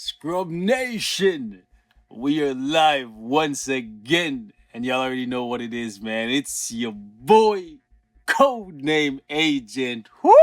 Scrub Nation, we are live once again, and y'all already know what it is, man. It's your boy, codename Agent. Whoo!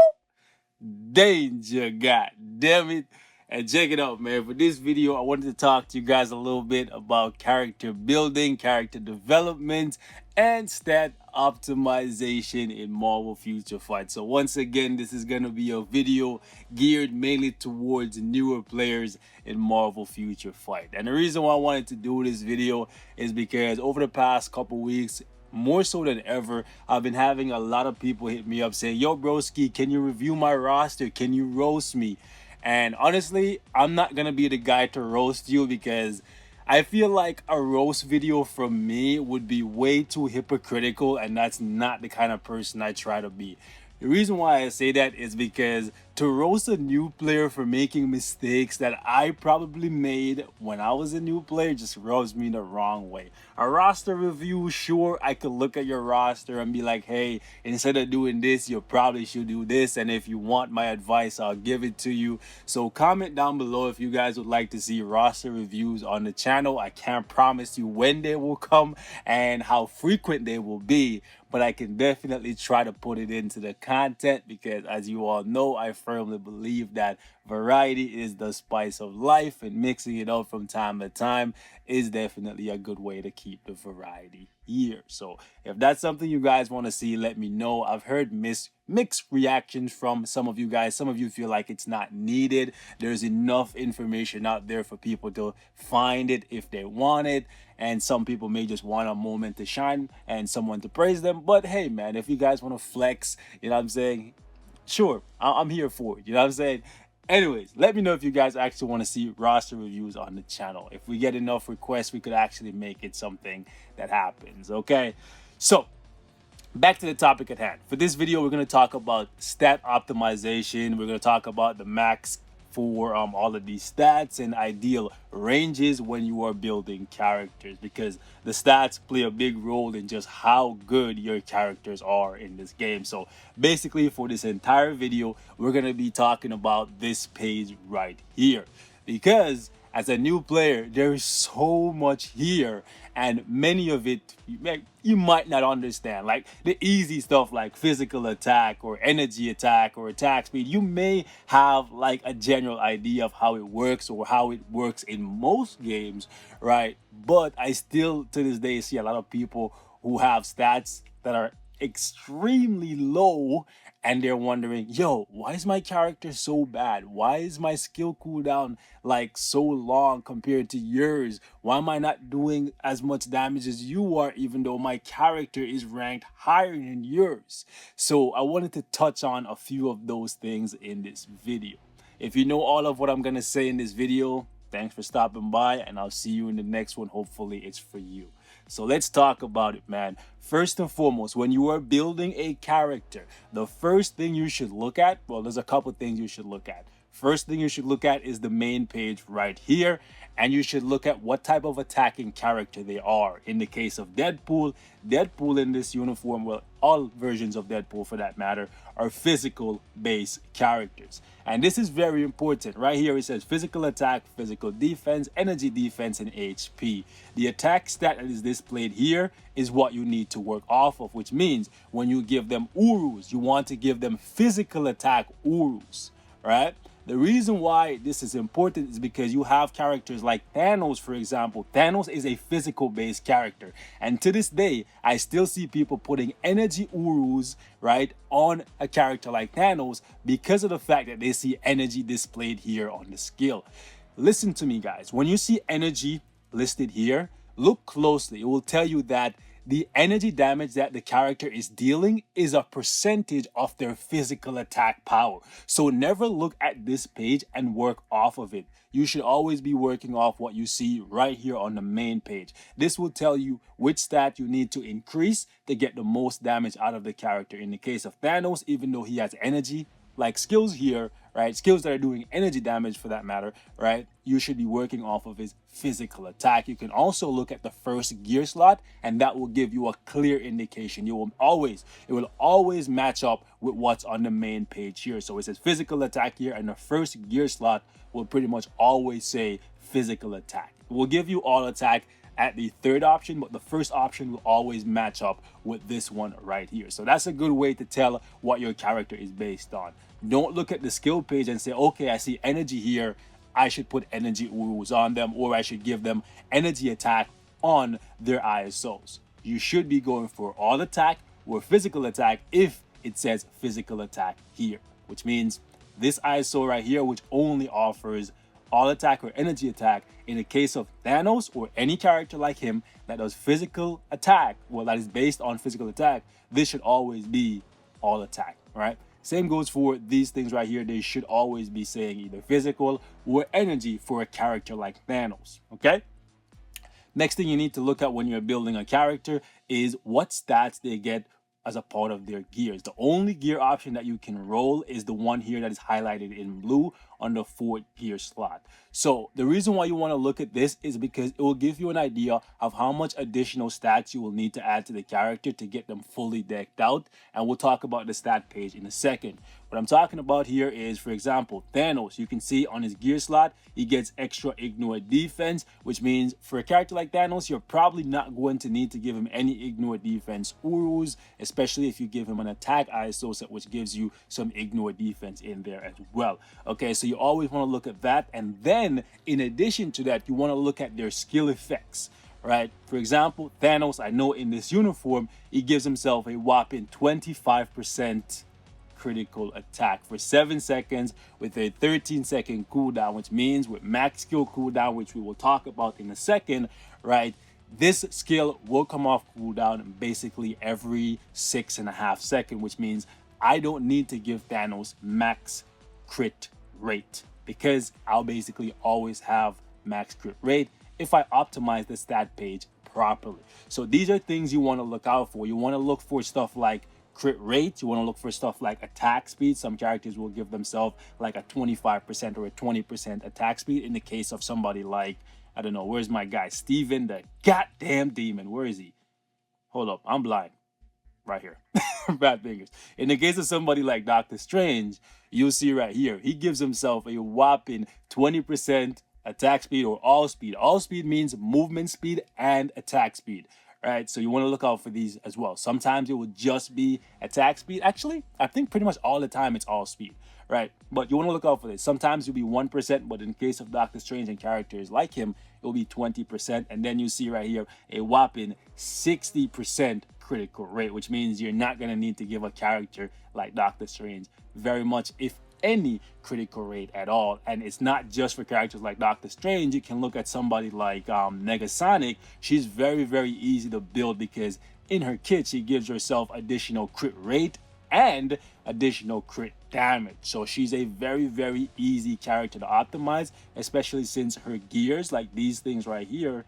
Danger, god damn it. And check it out, man. For this video, I wanted to talk to you guys a little bit about character building, character development, and stat optimization in Marvel Future Fight. So once again, this is going to be a video geared mainly towards newer players in Marvel Future Fight. And the reason why I wanted to do this video is because over the past couple weeks, more so than ever, I've been having a lot of people hit me up saying, yo broski, can you review my roster? Can you roast me? And honestly, I'm not gonna be the guy to roast you because I feel like a roast video from me would be way too hypocritical, and that's not the kind of person I try to be. The reason why I say that is because to roast a new player for making mistakes that I probably made when I was a new player just rubs me the wrong way. A roster review, sure, I could look at your roster and be like, hey, instead of doing this, you probably should do this. And if you want my advice, I'll give it to you. So comment down below if you guys would like to see roster reviews on the channel. I can't promise you when they will come and how frequent they will be, but I can definitely try to put it into the content because, as you all know, I firmly believe that variety is the spice of life, and mixing it up from time to time is definitely a good way to keep the variety here. So if that's something you guys want to see, let me know. I've heard mixed reactions from some of you guys. Some of you feel like it's not needed. There's enough information out there for people to find it if they want it, and some people may just want a moment to shine and someone to praise them. But hey, man, if you guys want to flex, you know what I'm saying, sure, I'm here for it. You know what I'm saying? Anyways, let me know if you guys actually want to see roster reviews on the channel. If we get enough requests, we could actually make it something that happens, okay? So back to the topic at hand. For this video, we're going to talk about stat optimization. We're going to talk about the max for all of these stats and ideal ranges when you are building characters, because the stats play a big role in just how good your characters are in this game. So basically, for this entire video, we're going to be talking about this page right here, because as a new player, there is so much here, and many of it you might not understand. Like the easy stuff like physical attack or energy attack or attack speed, you may have like a general idea of how it works or how it works in most games, right? But I still to this day see a lot of people who have stats that are extremely low, and they're wondering, yo, why is my character so bad? Why is my skill cooldown like so long compared to yours? Why am I not doing as much damage as you are, even though my character is ranked higher than yours? So I wanted to touch on a few of those things in this video. If you know all of what I'm gonna say in this video, thanks for stopping by, and I'll see you in the next one. Hopefully it's for you. So let's talk about it, man. First and foremost, when you are building a character, the first thing you should look at, well, there's a couple things you should look at. First thing you should look at is the main page right here, and you should look at what type of attacking character they are. In the case of Deadpool in this uniform, well, all versions of Deadpool for that matter, are physical based characters. And this is very important. Right here it says physical attack, physical defense, energy defense, and HP. The attack stat that is displayed here is what you need to work off of, which means when you give them Urus, you want to give them physical attack Urus, right? The reason why this is important is because you have characters like Thanos, for example. Thanos is a physical-based character. And to this day, I still see people putting energy Urus, right, on a character like Thanos because of the fact that they see energy displayed here on the skill. Listen to me, guys. When you see energy listed here, look closely. It will tell you that the energy damage that the character is dealing is a percentage of their physical attack power. So never look at this page and work off of it. You should always be working off what you see right here on the main page. This will tell you which stat you need to increase to get the most damage out of the character. In the case of Thanos, even though he has energy, like skills here, right? Skills that are doing energy damage for that matter, right? You should be working off of his physical attack. You can also look at the first gear slot, and that will give you a clear indication. It will always match up with what's on the main page here. So it says physical attack here, and the first gear slot will pretty much always say physical attack. It will give you all attack at the third option, but the first option will always match up with this one right here. So that's a good way to tell what your character is based on. Don't look at the skill page and say, okay, I see energy here, I should put energy urus on them, or I should give them energy attack on their ISOs. You should be going for all attack or physical attack if it says physical attack here, which means this ISO right here, which only offers all attack or energy attack, in the case of Thanos or any character like him that does physical attack, well, that is based on physical attack, this should always be all attack, right? Same goes for these things right here. They should always be saying either physical or energy for a character like Thanos, okay? Next thing you need to look at when you're building a character is what stats they get as a part of their gears. The only gear option that you can roll is the one here that is highlighted in blue on the fourth gear slot. So the reason why you want to look at this is because it will give you an idea of how much additional stats you will need to add to the character to get them fully decked out, and we'll talk about the stat page in a second. What I'm talking about here is, for example, Thanos. You can see on his gear slot he gets extra ignore defense, which means for a character like Thanos, you're probably not going to need to give him any ignore defense urus, especially if you give him an attack ISO set, which gives you some ignore defense in there as well. Okay, so you always want to look at that, and then in addition to that, you want to look at their skill effects, right? For example, Thanos, I know in this uniform, he gives himself a whopping 25% critical attack for 7 seconds with a 13-second cooldown, which means with max skill cooldown, which we will talk about in a second, right? This skill will come off cooldown basically every 6.5 seconds, which means I don't need to give Thanos max crit rate because I'll basically always have max crit rate if I optimize the stat page properly. So these are things you want to look out for. You want to look for stuff like crit rate. You want to look for stuff like attack speed. Some characters will give themselves like a 25% or a 20% attack speed. In the case of somebody like, I don't know, where's my guy? Steven, the goddamn demon. Where is he? Hold up, I'm blind. Right here. Bad fingers. In the case of somebody like Doctor Strange, you'll see right here, he gives himself a whopping 20% attack speed or all speed. All speed means movement speed and attack speed, right? So you want to look out for these as well. Sometimes it will just be attack speed. Actually, I think pretty much all the time it's all speed, right? But you want to look out for this. Sometimes it'll be 1%, but in case of Doctor Strange and characters like him, it'll be 20%. And then you see right here a whopping 60% critical rate, which means you're not going to need to give a character like Doctor Strange very much, if any, critical rate at all. And it's not just for characters like Doctor Strange. You can look at somebody like Negasonic. She's very, very easy to build because in her kit she gives herself additional crit rate and additional crit damage. So she's a very, very easy character to optimize, especially since her gears, like these things right here,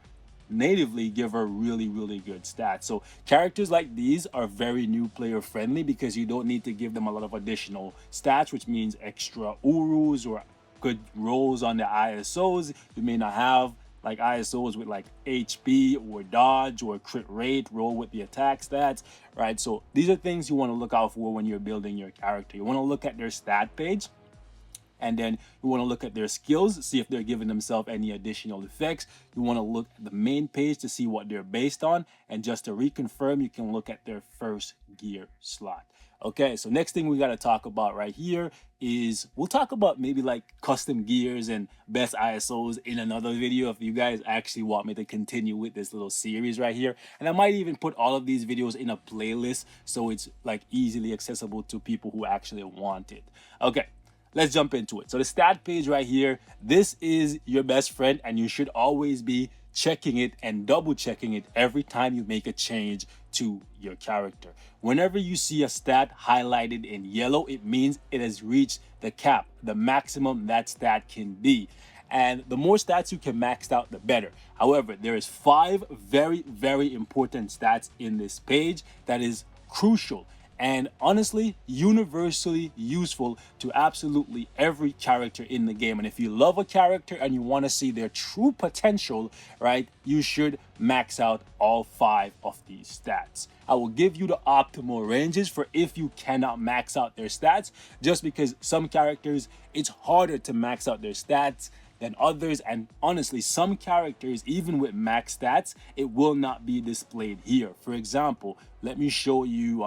natively give her really, really good stats. So characters like these are very new player friendly because you don't need to give them a lot of additional stats, which means extra urus or good rolls on the ISOs. You may not have like ISOs with like HP or dodge or crit rate, roll with the attack stats, right? So these are things you want to look out for when you're building your character. You want to look at their stat page, and then you want to look at their skills, see if they're giving themselves any additional effects. You want to look at the main page to see what they're based on. And just to reconfirm, you can look at their first gear slot. Okay, so next thing we got to talk about right here is we'll talk about maybe like custom gears and best ISOs in another video if you guys actually want me to continue with this little series right here. And I might even put all of these videos in a playlist so it's like easily accessible to people who actually want it. Okay. Let's jump into it. So the stat page right here, this is your best friend, and you should always be checking it and double checking it every time you make a change to your character. Whenever you see a stat highlighted in yellow, it means it has reached the cap, the maximum that stat can be. And the more stats you can max out, the better. However, there is 5 very, very important stats in this page that is crucial. and honestly universally useful to absolutely every character in the game. And if you love a character and you want to see their true potential, right, you should max out all 5 of these stats. I will give you the optimal ranges for if you cannot max out their stats, just because some characters it's harder to max out their stats than others, and honestly some characters even with max stats it will not be displayed here. For example, let me show you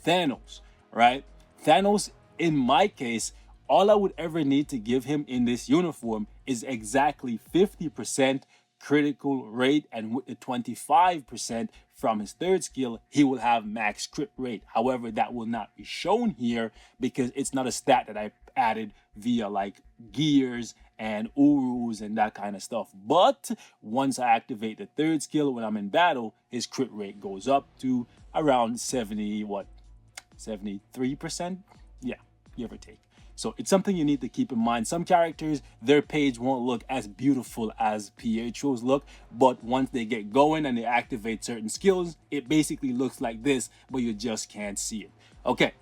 Thanos, right? Thanos, in my case, all I would ever need to give him in this uniform is exactly 50% critical rate, and with the 25% from his third skill, he will have max crit rate. However, that will not be shown here because it's not a stat that I added via like gears and urus and that kind of stuff. But once I activate the third skill when I'm in battle, his crit rate goes up to around 73%? Yeah, give or take. So it's something you need to keep in mind. Some characters, their page won't look as beautiful as Pietro's look, but once they get going and they activate certain skills, it basically looks like this, but you just can't see it. Okay,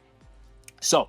so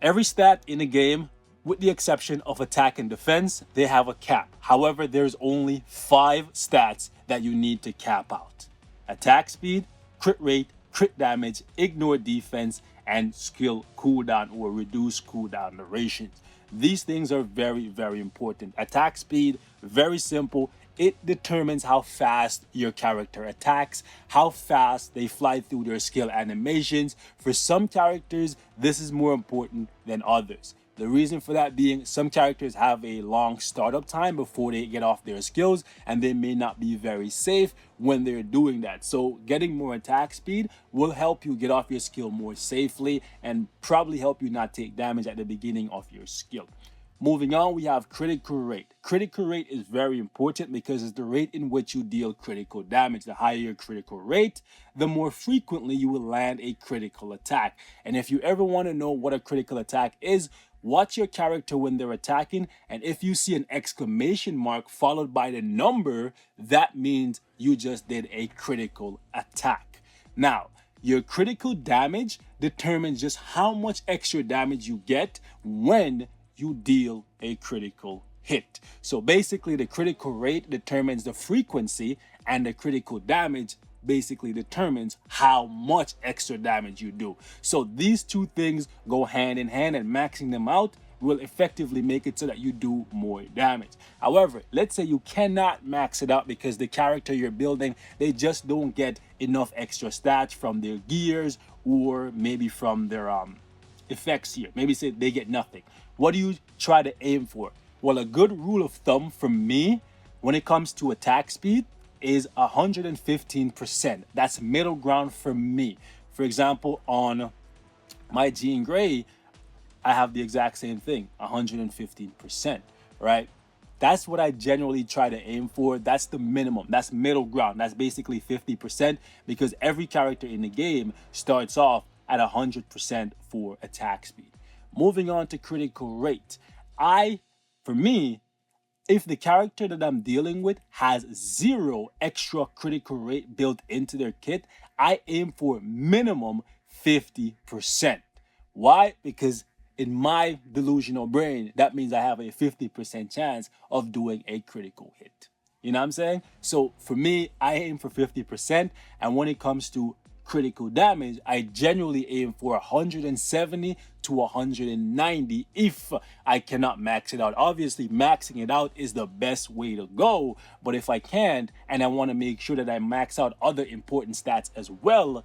every stat in the game, with the exception of attack and defense, they have a cap. However, there's only 5 stats that you need to cap out: attack speed, crit rate, crit damage, ignore defense, and skill cooldown or reduce cooldown durations. These things are very, very important. Attack speed, very simple. It determines how fast your character attacks, how fast they fly through their skill animations. For some characters, this is more important than others. The reason for that being some characters have a long startup time before they get off their skills, and they may not be very safe when they're doing that. So getting more attack speed will help you get off your skill more safely and probably help you not take damage at the beginning of your skill. Moving on, we have critical rate. Critical rate is very important because it's the rate in which you deal critical damage. The higher your critical rate, the more frequently you will land a critical attack. And if you ever want to know what a critical attack is, watch your character when they're attacking, and if you see an exclamation mark followed by the number, that means you just did a critical attack. Now, your critical damage determines just how much extra damage you get when you deal a critical hit. So basically, the critical rate determines the frequency, and the critical damage basically determines how much extra damage you do. So these two things go hand in hand, and maxing them out will effectively make it so that you do more damage. However, let's say you cannot max it out because the character you're building, they just don't get enough extra stats from their gears or maybe from their effects here. Maybe say they get nothing. What do you try to aim for? Well, a good rule of thumb for me when it comes to attack speed is 115%. That's middle ground for me. For example, on my Jean Grey, I have the exact same thing, 115%, right? That's what I generally try to aim for. That's the minimum. That's middle ground. That's basically 50% because every character in the game starts off at 100% for attack speed. Moving on to critical rate. For me, if the character that I'm dealing with has 0 extra critical rate built into their kit, I aim for minimum 50%. Why? Because in my delusional brain, that means I have a 50% chance of doing a critical hit. You know what I'm saying? So for me, I aim for 50%. And when it comes to critical damage, I generally aim for 170 to 190 if I cannot max it out. Obviously, maxing it out is the best way to go, but if I can't and I want to make sure that I max out other important stats as well,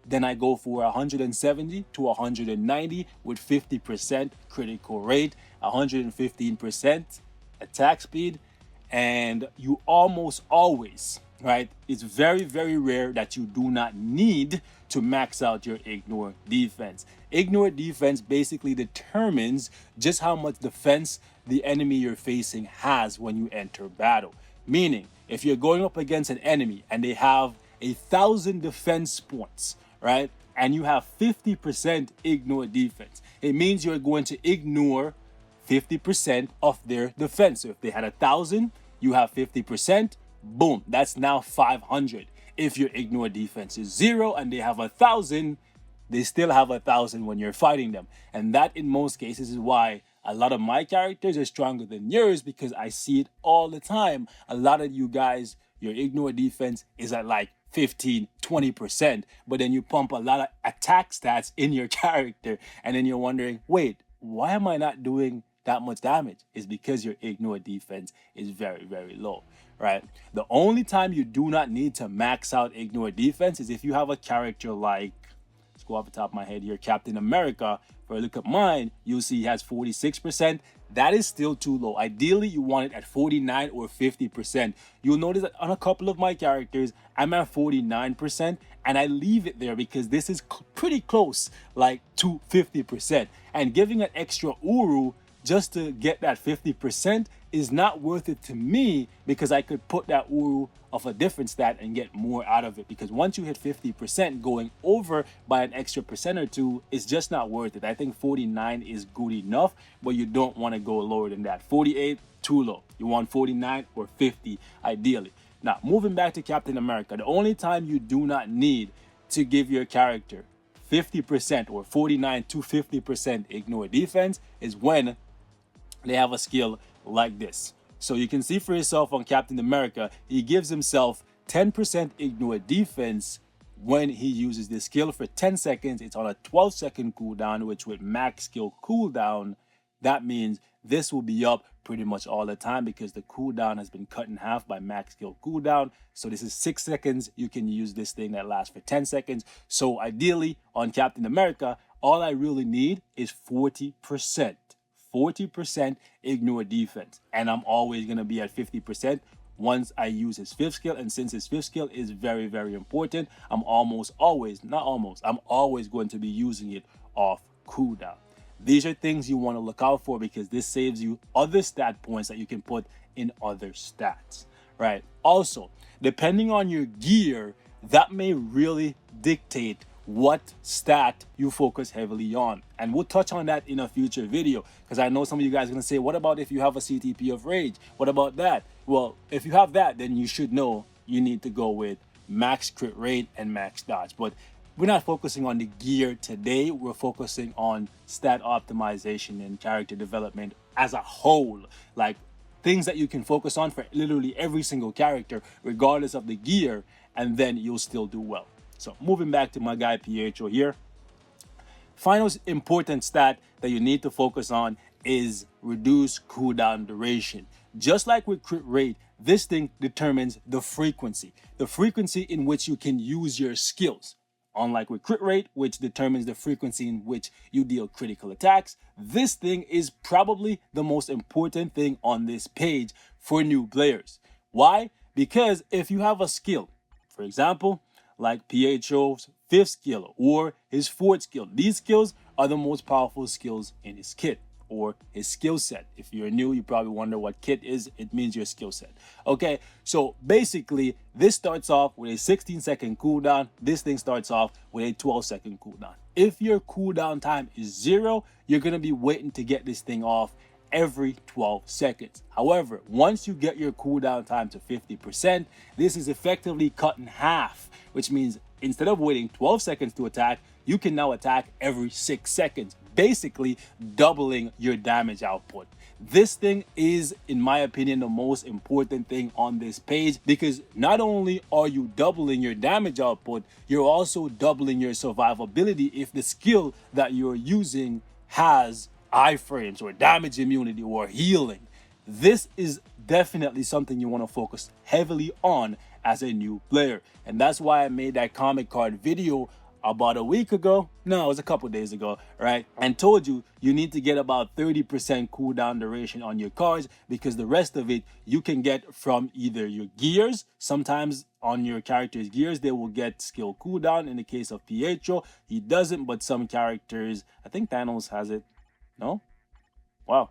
then I go for 170 to 190 with 50% critical rate, 115% attack speed, and you almost always, right? It's very, very rare that you do not need to max out your ignore defense. Ignore defense basically determines just how much defense the enemy you're facing has when you enter battle. Meaning, if you're going up against an enemy and they have 1,000 defense points, right? And you have 50% ignore defense, it means you're going to ignore 50% of their defense. So if they had 1,000, you have 50%, boom, that's now 500. If your ignore defense is 0 and they have 1,000, they still have 1,000 when you're fighting them. And that in most cases is why a lot of my characters are stronger than yours, because I see it all the time. A lot of you guys, your ignore defense is at like 15-20%, but then you pump a lot of attack stats in your character, and then you're wondering, wait, why am I not doing that much damage? Is because your ignore defense is very, very low, right? The only time you do not need to max out ignore defense is if you have a character like, let's go off the top of my head here, Captain America. For a look at mine, you'll see he has 46%. That is still too low. Ideally, you want it at 49 or 50%. You'll notice that on a couple of my characters, I'm at 49%, and I leave it there because this is pretty close, like to 50%. And giving an extra Uru just to get that 50% is not worth it to me, because I could put that Uru of a different stat and get more out of it. Because once you hit 50%, going over by an extra percent or two is just not worth it. I think 49 is good enough, but you don't want to go lower than that. 48, too low. You want 49 or 50 ideally. Now, moving back to Captain America, the only time you do not need to give your character 50% or 49 to 50% ignore defense is when they have a skill like this. So you can see for yourself on Captain America, he gives himself 10% ignore defense when he uses this skill for 10 seconds. It's on a 12-second cooldown, which with max skill cooldown, that means this will be up pretty much all the time, because the cooldown has been cut in half by max skill cooldown. So this is 6 seconds. You can use this thing that lasts for 10 seconds. So ideally on Captain America, all I really need is 40%. 40% ignore defense, and I'm always going to be at 50% once I use his fifth skill. And since his fifth skill is very, very important, I'm always going to be using it off cooldown. These are things you want to look out for, because this saves you other stat points that you can put in other stats, right? Also, depending on your gear, that may really dictate what stat you focus heavily on. And we'll touch on that in a future video, because I know some of you guys are going to say, what about if you have a CTP of rage? What about that? Well, if you have that, then you should know you need to go with max crit rate and max dodge. But we're not focusing on the gear today. We're focusing on stat optimization and character development as a whole, like things that you can focus on for literally every single character, regardless of the gear, and then you'll still do well. So moving back to my guy Pietro here, final important stat that you need to focus on is reduce cooldown duration. Just like with crit rate, this thing determines the frequency in which you can use your skills. Unlike with crit rate, which determines the frequency in which you deal critical attacks, this thing is probably the most important thing on this page for new players. Why? Because if you have a skill, for example, like Pietro's fifth skill or his fourth skill, these skills are the most powerful skills in his kit or his skill set. If you're new, you probably wonder what kit is. It means your skill set. Okay, so basically this starts off with a 16-second cooldown. This thing starts off with a 12-second cooldown. If your cooldown time is 0, you're gonna be waiting to get this thing off every 12 seconds. However, once you get your cooldown time to 50%, this is effectively cut in half, which means instead of waiting 12 seconds to attack, you can now attack every 6 seconds, basically doubling your damage output. This thing is, in my opinion, the most important thing on this page, because not only are you doubling your damage output, you're also doubling your survivability if the skill that you're using has iframes or damage immunity or healing. This is definitely something you want to focus heavily on as a new player, and that's why I made that comic card video about a week ago. No, it was a couple days ago, right? And told you need to get about 30% cooldown duration on your cards, because the rest of it you can get from either your gears. Sometimes on your character's gears they will get skill cooldown. In the case of Pietro, he doesn't, but some characters, I think Thanos has it. No? Wow.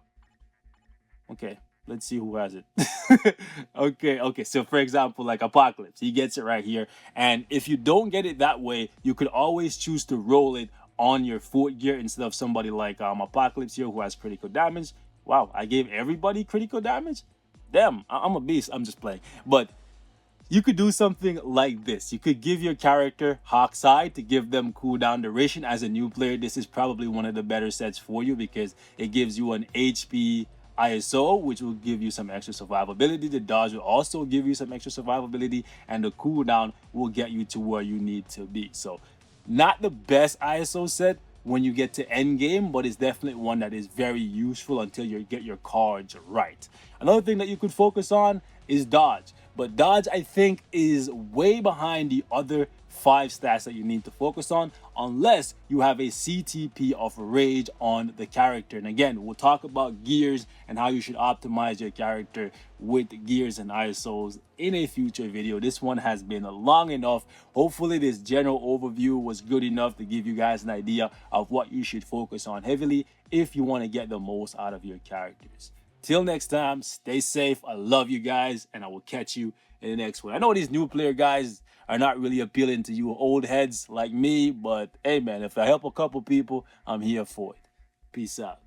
Okay, let's see who has it. Okay. So for example, like Apocalypse, he gets it right here. And if you don't get it that way, you could always choose to roll it on your fourth gear instead of somebody like Apocalypse here who has critical damage. Wow, I gave everybody critical damage? Damn, I'm a beast. I'm just playing. But you could do something like this. You could give your character Hawk's Eye to give them cooldown duration. As a new player, this is probably one of the better sets for you because it gives you an HP ISO, which will give you some extra survivability. The dodge will also give you some extra survivability, and the cooldown will get you to where you need to be. So not the best ISO set when you get to end game, but it's definitely one that is very useful until you get your cards right. Another thing that you could focus on is dodge, but dodge I think is way behind the other 5 stats that you need to focus on unless you have a CTP of rage on the character. And again, we'll talk about gears and how you should optimize your character with gears and ISOs in a future video. This one has been long enough. Hopefully this general overview was good enough to give you guys an idea of what you should focus on heavily if you want to get the most out of your characters. Till next time, stay safe. I love you guys, and I will catch you in the next one. I know these new player guys are not really appealing to you old heads like me, but hey man, if I help a couple people, I'm here for it. Peace out.